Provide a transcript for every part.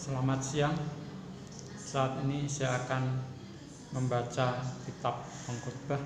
Selamat siang. Saat ini saya akan membaca kitab Pengkhotbah,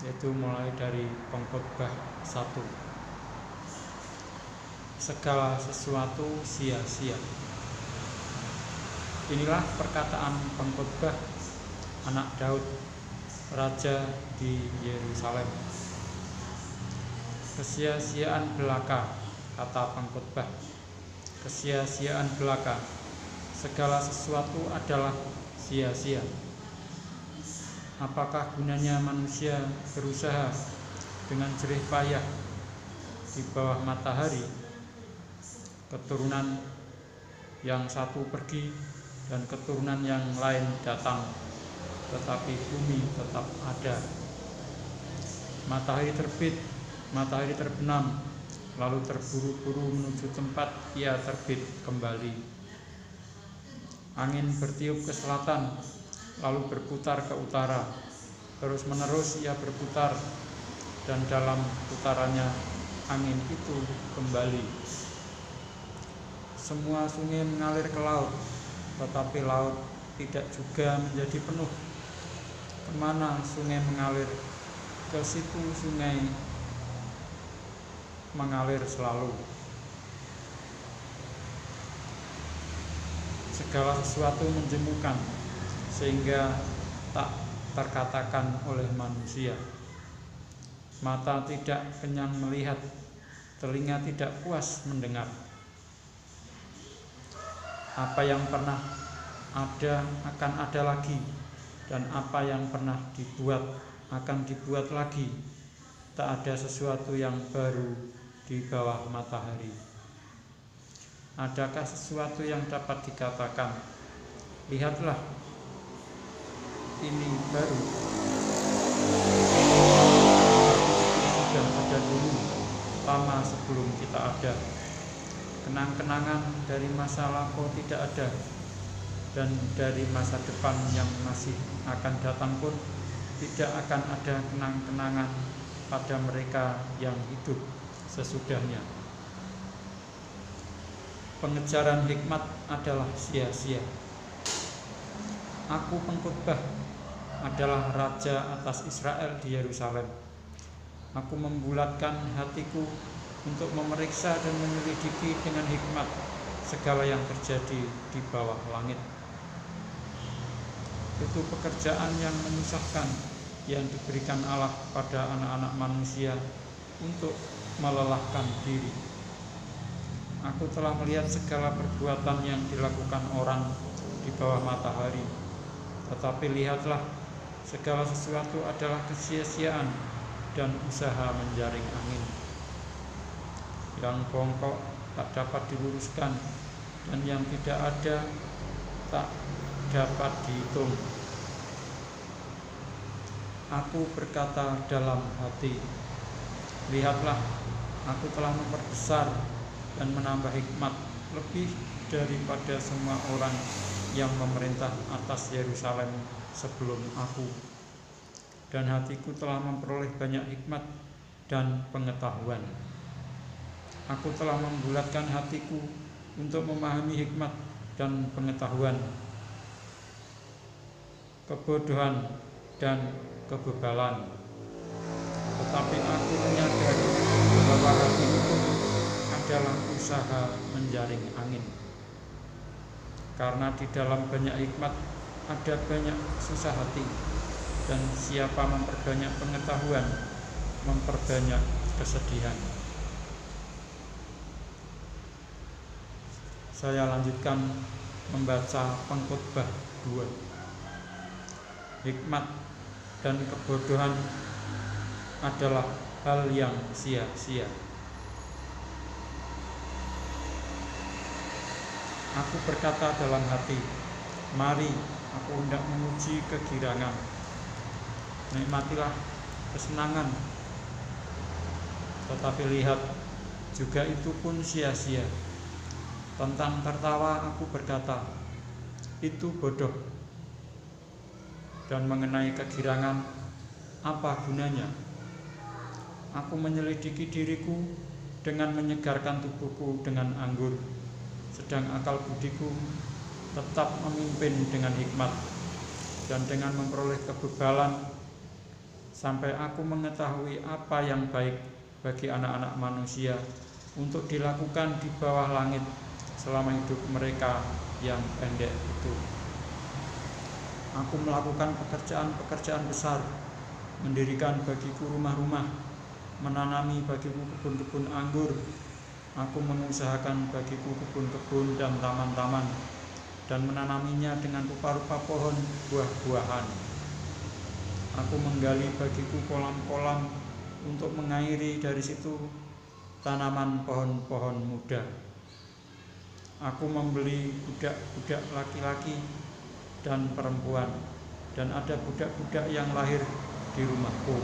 yaitu mulai dari Pengkhotbah 1. Segala sesuatu sia-sia. Inilah perkataan Pengkhotbah, anak Daud, raja di Yerusalem. Kesia-siaan belaka, kata Pengkhotbah. Kesia-siaan belaka, segala sesuatu adalah sia-sia. Apakah gunanya manusia berusaha dengan jerih payah di bawah matahari? Keturunan yang satu pergi dan keturunan yang lain datang, tetapi bumi tetap ada. Matahari terbit, matahari terbenam, lalu terburu-buru menuju tempat ia terbit kembali. Angin bertiup ke selatan, lalu berputar ke utara. Terus-menerus ia berputar, dan dalam putarannya angin itu kembali. Semua sungai mengalir ke laut, tetapi laut tidak juga menjadi penuh. Kemana sungai mengalir, ke situ sungai mengalir selalu. Segala sesuatu menjemukan, sehingga tak terkatakan oleh manusia. Mata tidak kenyang melihat, telinga tidak puas mendengar. Apa yang pernah ada akan ada lagi, dan apa yang pernah dibuat akan dibuat lagi. Tak ada sesuatu yang baru di bawah matahari. Adakah sesuatu yang dapat dikatakan, lihatlah, ini baru? Sudah ada dulu, lama sebelum kita ada. Kenang-kenangan dari masa lampau tidak ada, dan dari masa depan yang masih akan datang pun tidak akan ada kenang-kenangan pada mereka yang hidup sesudahnya. Pengejaran hikmat adalah sia-sia. Aku Pengkhotbah adalah raja atas Israel di Yerusalem. Aku membulatkan hatiku untuk memeriksa dan menyelidiki dengan hikmat segala yang terjadi di bawah langit. Itu pekerjaan yang menyusahkan yang diberikan Allah pada anak-anak manusia untuk melelahkan diri. Aku telah melihat segala perbuatan yang dilakukan orang di bawah matahari. Tetapi lihatlah, segala sesuatu adalah kesia-siaan dan usaha menjaring angin. Yang bongkok tak dapat diluruskan, dan yang tidak ada tak dapat dihitung. Aku berkata dalam hati, lihatlah, aku telah memperbesar dan menambah hikmat lebih daripada semua orang yang memerintah atas Yerusalem sebelum aku. Dan hatiku telah memperoleh banyak hikmat dan pengetahuan. Aku telah membulatkan hatiku untuk memahami hikmat dan pengetahuan, kebodohan dan kebebalan. Tetapi aku menyadari bahwa hati itu adalah usaha menjaring angin. Karena di dalam banyak hikmat ada banyak susah hati, dan siapa memperbanyak pengetahuan, memperbanyak kesedihan. Saya lanjutkan membaca Pengkhotbah 2. Hikmat dan kebodohan adalah hal yang sia-sia. Aku berkata dalam hati, mari aku hendak memuji kegirangan. Nikmatilah kesenangan. Tetapi lihat, juga itu pun sia-sia. Tentang tertawa aku berkata, itu bodoh. Dan mengenai kegirangan, apa gunanya? Aku menyelidiki diriku dengan menyegarkan tubuhku dengan anggur, sedang akal budiku tetap memimpin dengan hikmat dan dengan memperoleh kebebalan sampai aku mengetahui apa yang baik bagi anak-anak manusia untuk dilakukan di bawah langit selama hidup mereka yang pendek itu. Aku melakukan pekerjaan-pekerjaan besar, mendirikan bagiku rumah-rumah, menanami bagiku kebun-kebun anggur. Aku mengusahakan bagiku kebun-kebun dan taman-taman, dan menanaminya dengan rupa-rupa pohon buah-buahan. Aku menggali bagiku kolam-kolam untuk mengairi dari situ tanaman pohon-pohon muda. Aku membeli budak-budak laki-laki dan perempuan, dan ada budak-budak yang lahir di rumahku.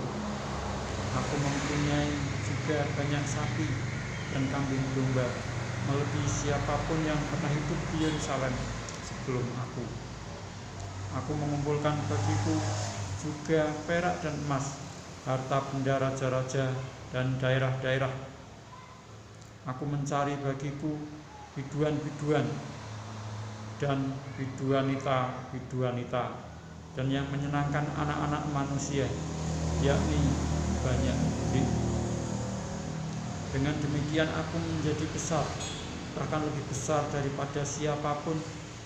Aku mempunyai juga banyak sapi dan kambing domba, melebihi siapapun yang pernah hidup di Yerusalem sebelum aku. Aku mengumpulkan bagiku juga perak dan emas, harta benda raja-raja dan daerah-daerah. Aku mencari bagiku biduan-biduan dan biduanita dan yang menyenangkan anak-anak manusia, yakni banyak duit. Dengan demikian aku menjadi besar, bahkan lebih besar daripada siapapun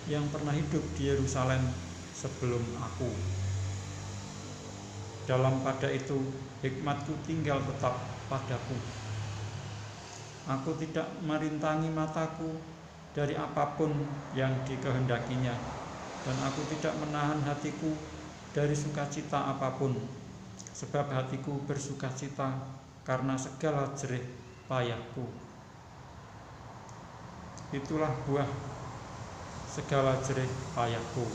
yang pernah hidup di Yerusalem sebelum aku. Dalam pada itu hikmatku tinggal tetap padaku. Aku tidak merintangi mataku dari apapun yang dikehendakinya, dan aku tidak menahan hatiku dari sukacita apapun, sebab hatiku bersukacita karena segala jerih payahku. Itulah buah segala jerih payahku.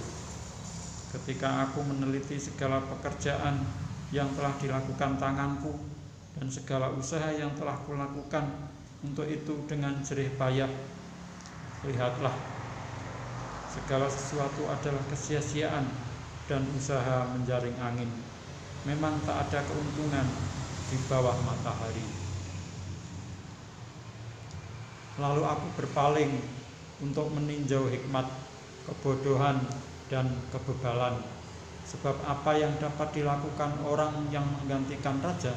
Ketika aku meneliti segala pekerjaan yang telah dilakukan tanganku dan segala usaha yang telah kulakukan untuk itu dengan jerih payah, lihatlah, segala sesuatu adalah kesia-siaan dan usaha menjaring angin. Memang tak ada keuntungan di bawah matahari. Lalu aku berpaling untuk meninjau hikmat, kebodohan, dan kebebalan. Sebab apa yang dapat dilakukan orang yang menggantikan raja?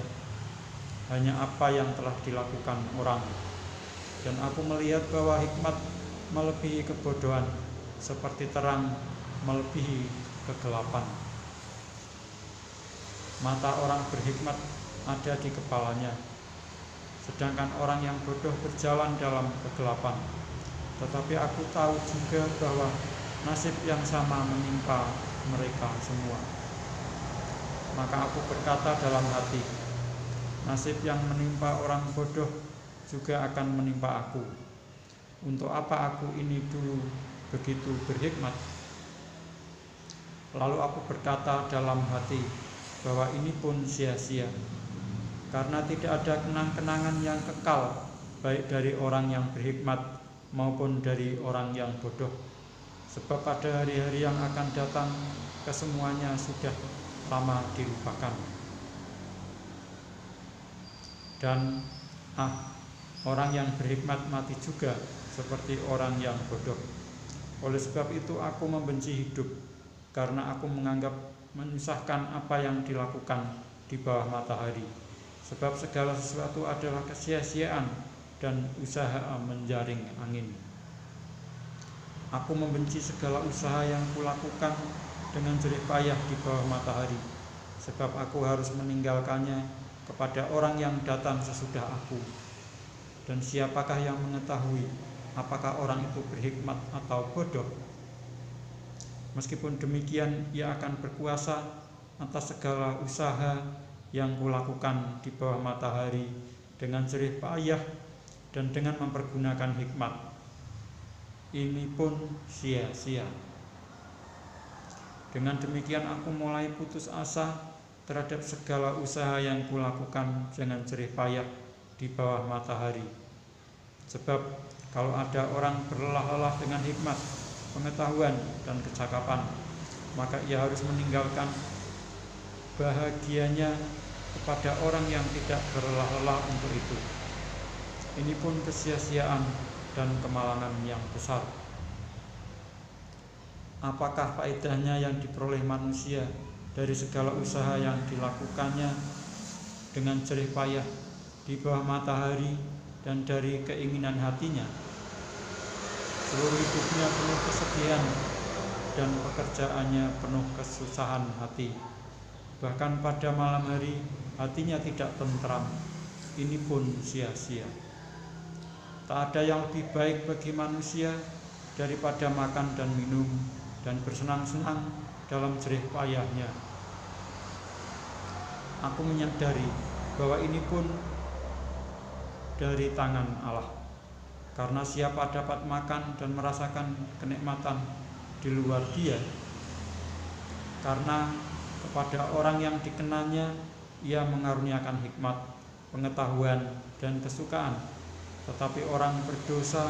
Hanya apa yang telah dilakukan orang. Dan aku melihat bahwa hikmat melebihi kebodohan, seperti terang melebihi kegelapan. Mata orang berhikmat ada di kepalanya, sedangkan orang yang bodoh berjalan dalam kegelapan. Tetapi aku tahu juga bahwa nasib yang sama menimpa mereka semua. Maka aku berkata dalam hati, nasib yang menimpa orang bodoh juga akan menimpa aku. Untuk apa aku ini dulu begitu berhikmat? Lalu aku berkata dalam hati bahwa ini pun sia-sia, karena tidak ada kenang-kenangan yang kekal, baik dari orang yang berhikmat maupun dari orang yang bodoh. Sebab pada hari-hari yang akan datang, kesemuanya sudah lama dilupakan. Dan orang yang berhikmat mati juga seperti orang yang bodoh. Oleh sebab itu aku membenci hidup, karena aku menganggap menyusahkan apa yang dilakukan di bawah matahari. Sebab segala sesuatu adalah kesia-siaan dan usaha menjaring angin. Aku membenci segala usaha yang kulakukan dengan jerih payah di bawah matahari, sebab aku harus meninggalkannya kepada orang yang datang sesudah aku. Dan siapakah yang mengetahui apakah orang itu berhikmat atau bodoh? Meskipun demikian, ia akan berkuasa atas segala usaha yang kulakukan di bawah matahari dengan jerih payah dan dengan mempergunakan hikmat. Ini pun sia-sia. Dengan demikian aku mulai putus asa terhadap segala usaha yang kulakukan dengan jerih payah di bawah matahari. Sebab kalau ada orang berlelah-lelah dengan hikmat, pengetahuan, dan kecakapan, maka ia harus meninggalkan bahagianya kepada orang yang tidak berlelah-lelah untuk itu. Ini pun kesia-siaan dan kemalangan yang besar. Apakah faedahnya yang diperoleh manusia dari segala usaha yang dilakukannya dengan jerih payah di bawah matahari dan dari keinginan hatinya? Seluruh hidupnya penuh kesedihan dan pekerjaannya penuh kesusahan hati. Bahkan pada malam hari hatinya tidak tentram. Ini pun sia-sia. Tak ada yang lebih baik bagi manusia daripada makan dan minum dan bersenang-senang dalam jerih payahnya. Aku menyadari bahwa ini pun dari tangan Allah. Karena siapa dapat makan dan merasakan kenikmatan di luar Dia? Karena kepada orang yang dikenalnya Ia mengaruniakan hikmat, pengetahuan, dan kesukaan. Tetapi orang berdosa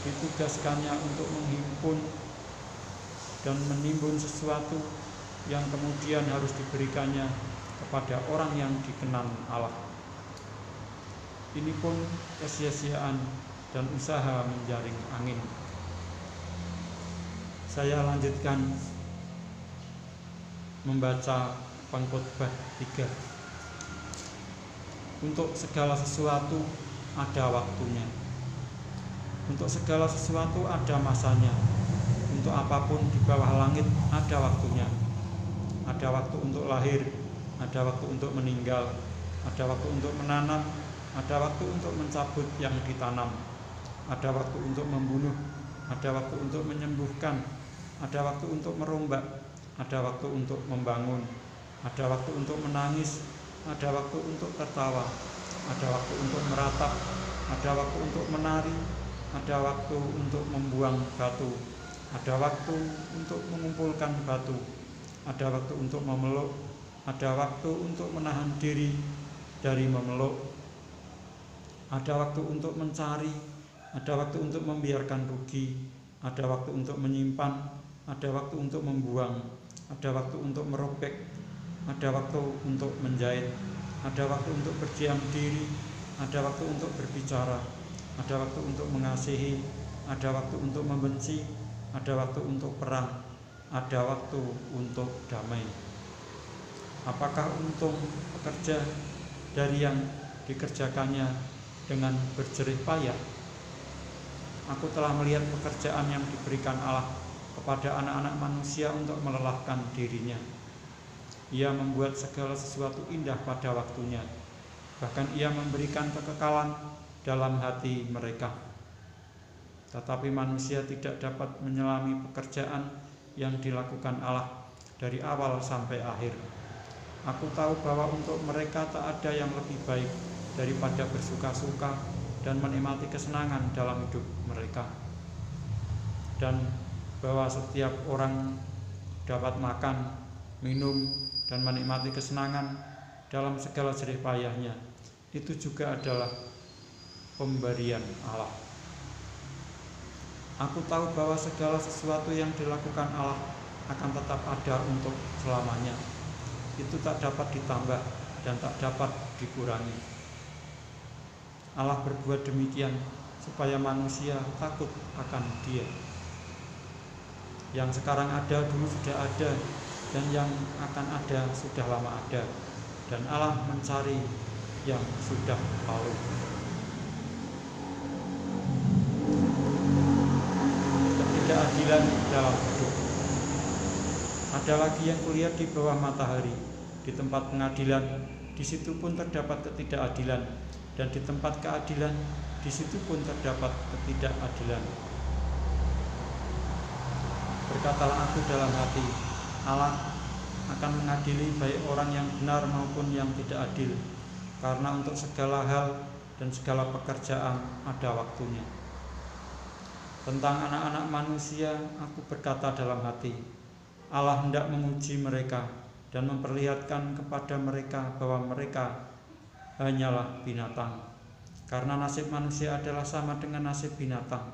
ditugaskannya untuk menghimpun dan menimbun sesuatu yang kemudian harus diberikannya kepada orang yang dikenal Allah. Ini pun kesia-siaan dan usaha menjaring angin. Saya lanjutkan membaca Pengkhotbah 3. Untuk segala sesuatu ada waktunya. Untuk segala sesuatu ada masanya. Untuk apapun di bawah langit ada waktunya. Ada waktu untuk lahir, ada waktu untuk meninggal, ada waktu untuk menanam, ada waktu untuk mencabut yang ditanam, ada waktu untuk membunuh, ada waktu untuk menyembuhkan, ada waktu untuk merombak, ada waktu untuk membangun, ada waktu untuk menangis, ada waktu untuk tertawa, ada waktu untuk meratap, ada waktu untuk menari, ada waktu untuk membuang batu, ada waktu untuk mengumpulkan batu, ada waktu untuk memeluk, ada waktu untuk menahan diri dari memeluk, ada waktu untuk mencari, ada waktu untuk membiarkan rugi, ada waktu untuk menyimpan, ada waktu untuk membuang, ada waktu untuk merobek, ada waktu untuk menjahit, ada waktu untuk berdiam diri, ada waktu untuk berbicara, ada waktu untuk mengasihi, ada waktu untuk membenci, ada waktu untuk perang, ada waktu untuk damai. Apakah untung pekerja dari yang dikerjakannya dengan berjerih payah? Aku telah melihat pekerjaan yang diberikan Allah kepada anak-anak manusia untuk melelahkan dirinya. Ia membuat segala sesuatu indah pada waktunya. Bahkan Ia memberikan kekekalan dalam hati mereka. Tetapi manusia tidak dapat menyelami pekerjaan yang dilakukan Allah dari awal sampai akhir. Aku tahu bahwa untuk mereka tak ada yang lebih baik daripada bersuka-suka dan menikmati kesenangan dalam hidup mereka. Dan bahwa setiap orang dapat makan, minum, dan menikmati kesenangan dalam segala jerih payahnya. Itu juga adalah pemberian Allah. Aku tahu bahwa segala sesuatu yang dilakukan Allah akan tetap ada untuk selamanya. Itu tak dapat ditambah dan tak dapat dikurangi. Allah berbuat demikian supaya manusia takut akan Dia. Yang sekarang ada dulu sudah ada, dan yang akan ada sudah lama ada, dan Allah mencari yang sudah lalu. Ketidakadilan dalam hidup. Ada lagi yang kulihat di bawah matahari. Di tempat pengadilan, di situ pun terdapat ketidakadilan, dan di tempat keadilan, di situ pun terdapat ketidakadilan. Berkatalah aku dalam hati, Allah akan mengadili baik orang yang benar maupun yang tidak adil, karena untuk segala hal dan segala pekerjaan ada waktunya. Tentang anak-anak manusia, aku berkata dalam hati, Allah hendak menguji mereka dan memperlihatkan kepada mereka bahwa mereka hanyalah binatang. Karena nasib manusia adalah sama dengan nasib binatang.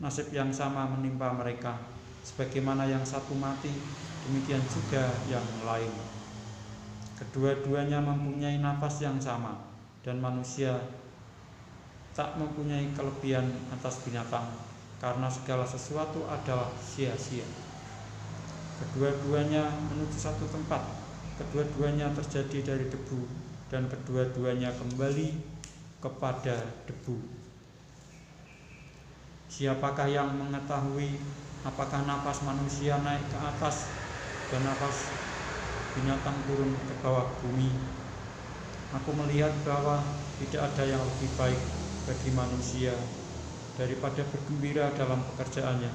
Nasib yang sama menimpa mereka. Sebagaimana yang satu mati, demikian juga yang lain. Kedua-duanya mempunyai nafas yang sama, dan manusia tak mempunyai kelebihan atas binatang, karena segala sesuatu adalah sia-sia. Kedua-duanya menuju satu tempat, kedua-duanya terjadi dari debu, dan kedua-duanya kembali kepada debu. Siapakah yang mengetahui apakah nafas manusia naik ke atas dan nafas binatang turun ke bawah bumi? Aku melihat bahwa tidak ada yang lebih baik bagi manusia daripada bergembira dalam pekerjaannya,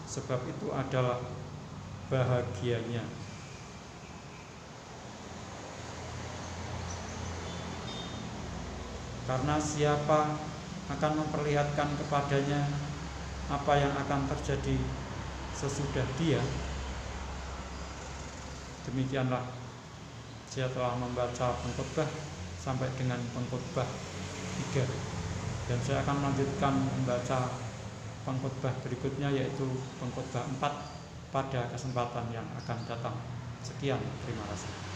sebab itu adalah bahagianya. Karena siapa akan memperlihatkan kepadanya apa yang akan terjadi sesudah dia? Demikianlah saya telah membaca pengkhotbah sampai dengan pengkhotbah 3, dan saya akan melanjutkan membaca pengkhotbah berikutnya, yaitu pengkhotbah 4 pada kesempatan yang akan datang. Sekian, terima kasih.